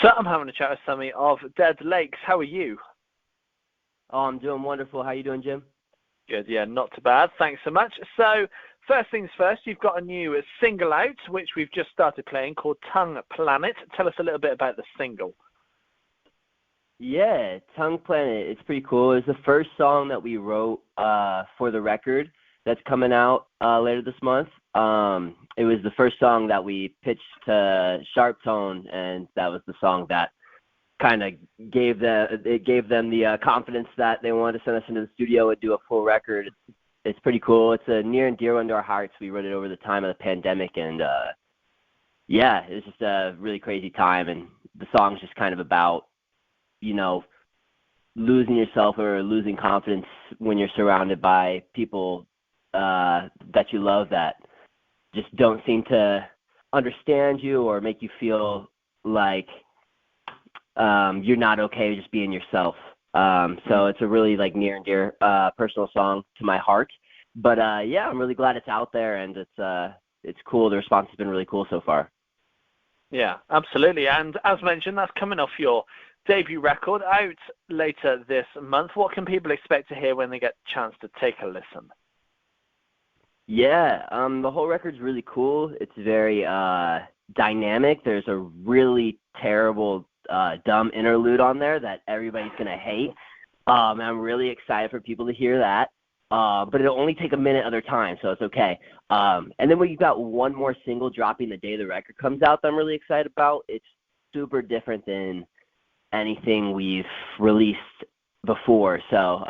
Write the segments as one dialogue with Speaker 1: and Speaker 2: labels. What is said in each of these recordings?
Speaker 1: So I'm having a chat with Sammy of Dead Lakes. How are you?
Speaker 2: Oh, I'm doing wonderful. How you doing, Jim?
Speaker 1: Good, yeah, not too bad. Thanks so much. So, first things first, you've got a new single out, which we've just started playing, called Tongue Planet. Tell us a little bit about the single.
Speaker 2: Yeah, Tongue Planet. It's pretty cool. It's the first song that we wrote for the record that's coming out later this month. It was the first song that we pitched to Sharp Tone, and that was the song that kind of gave them the confidence that they wanted to send us into the studio and do a full record. It's pretty cool. It's a near and dear one to our hearts. We wrote it over the time of the pandemic, and yeah, it was just a really crazy time. And the song's just kind of about, losing yourself or losing confidence when you're surrounded by people that you love that just don't seem to understand you or make you feel like you're not okay just being yourself. So it's a really near and dear personal song to my heart. But yeah, I'm really glad it's out there, and it's cool. The response has been really cool so far.
Speaker 1: Yeah, absolutely. And as mentioned, that's coming off your debut record out later this month. What can people expect to hear when they get a chance to take a listen?
Speaker 2: Yeah, the whole record's really cool. It's very dynamic. There's a really terrible dumb interlude on there that everybody's gonna hate. I'm really excited for people to hear that. But it'll only take a minute at a time, so it's okay. And then we've got one more single dropping the day the record comes out that I'm really excited about. It's super different than anything we've released before, so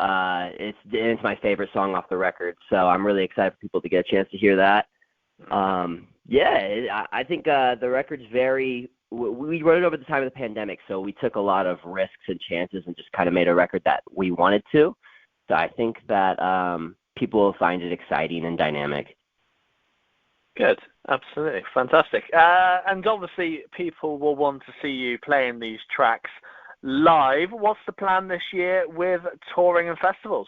Speaker 2: it's my favorite song off the record. So I'm really excited for people to get a chance to hear that. I think the record's we wrote it over the time of the pandemic, so we took a lot of risks and chances and just kind of made a record that we wanted to. So I think that people will find it exciting and dynamic.
Speaker 1: Good, absolutely, fantastic. And obviously, people will want to see you playing these tracks live. What's the plan this year with touring and festivals?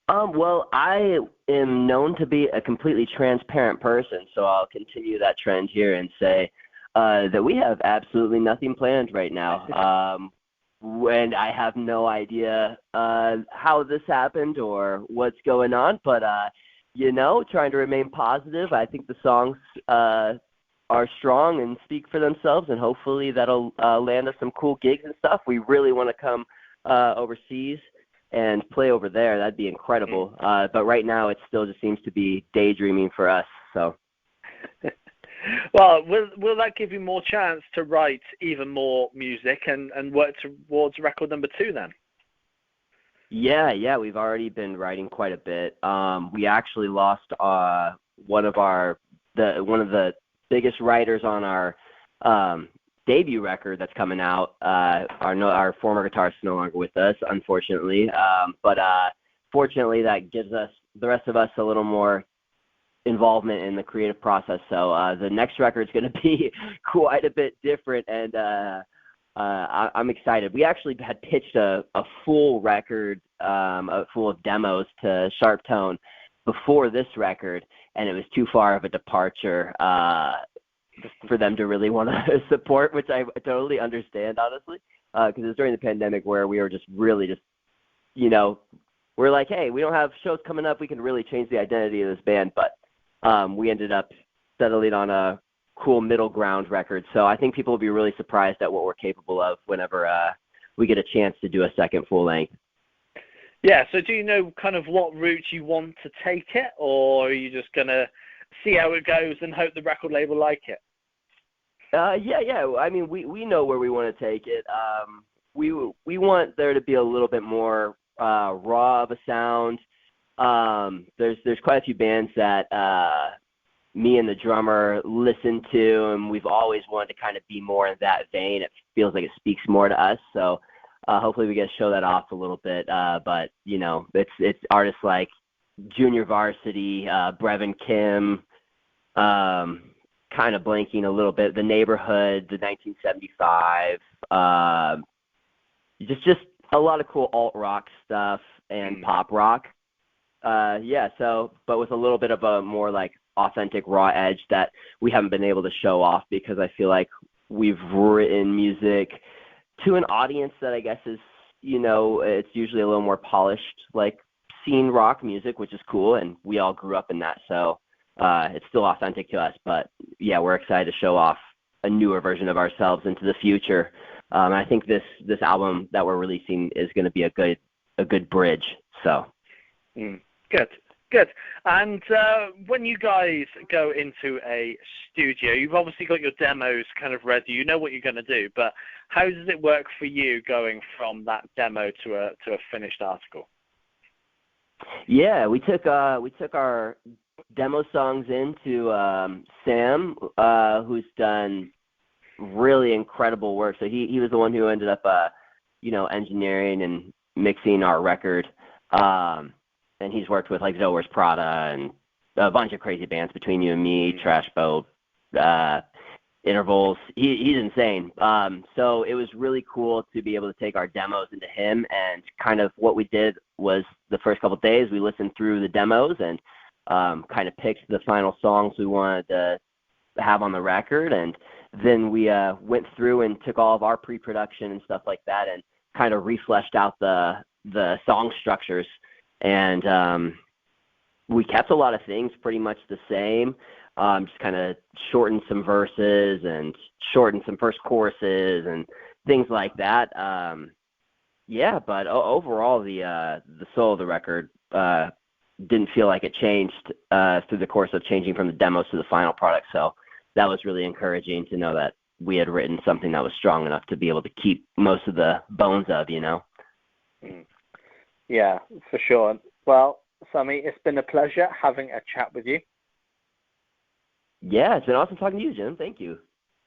Speaker 2: Well, I am known to be a completely transparent person, so I'll continue that trend here and say that we have absolutely nothing planned right now. And I have no idea how this happened or what's going on, but trying to remain positive. I think the songs are strong and speak for themselves, and hopefully that'll land us some cool gigs and stuff. We really want to come overseas and play over there. That'd be incredible. But right now it still just seems to be daydreaming for us. So.
Speaker 1: Well, will that give you more chance to write even more music and work towards record number 2 then?
Speaker 2: Yeah, we've already been writing quite a bit. We actually lost one of the biggest writers on our debut record that's coming out. Our former guitarist is no longer with us, unfortunately. But fortunately, that gives us, the rest of us, a little more involvement in the creative process. So the next record is going to be quite a bit different, and I'm excited. We actually had pitched a full record, full of demos to Sharp Tone before this record, and it was too far of a departure for them to really want to support, which I totally understand, honestly, because it was during the pandemic where we were we're like, hey, we don't have shows coming up, we can really change the identity of this band, but we ended up settling on a cool middle ground record. So I think people will be really surprised at what we're capable of whenever we get a chance to do a second full length.
Speaker 1: Yeah, so do you know kind of what route you want to take it, or are you just going to see how it goes and hope the record label like it?
Speaker 2: Yeah. I mean, we know where we want to take it. We want there to be a little bit more raw of a sound. There's quite a few bands that me and the drummer listen to, and we've always wanted to kind of be more in that vein. It feels like it speaks more to us, so hopefully we get to show that off a little bit. But it's artists like Junior Varsity, Brevin Kim, kind of blanking a little bit, The Neighborhood, the 1975, just a lot of cool alt rock stuff and pop rock. But with a little bit of a more authentic raw edge that we haven't been able to show off, because I feel like we've written music to an audience that I guess is, it's usually a little more polished, like scene rock music, which is cool, and we all grew up in that, so it's still authentic to us. But yeah, we're excited to show off a newer version of ourselves into the future. I think this album that we're releasing is going to be a good bridge. So
Speaker 1: Good. And when you guys go into a studio, you've obviously got your demos kind of ready. You know what you're going to do, but how does it work for you going from that demo to a finished article?
Speaker 2: Yeah, we took our demo songs into Sam, who's done really incredible work. So he was the one who ended up engineering and mixing our record. And he's worked with like Zoe Wears Prada and a bunch of crazy bands, Between You and Me, Trash Boat, Intervals. He's insane. So it was really cool to be able to take our demos into him, and kind of what we did was the first couple of days we listened through the demos and kind of picked the final songs we wanted to have on the record, and then we went through and took all of our pre-production and stuff like that and kind of refleshed out the song structures. And we kept a lot of things pretty much the same, just kind of shortened some verses and shortened some first choruses and things like that. But overall, the soul of the record didn't feel like it changed through the course of changing from the demos to the final product. So that was really encouraging to know that we had written something that was strong enough to be able to keep most of the bones of,
Speaker 1: Yeah, for sure. Well, Sammy, it's been a pleasure having a chat with you.
Speaker 2: Yeah, it's been awesome talking to you, Jim. Thank you.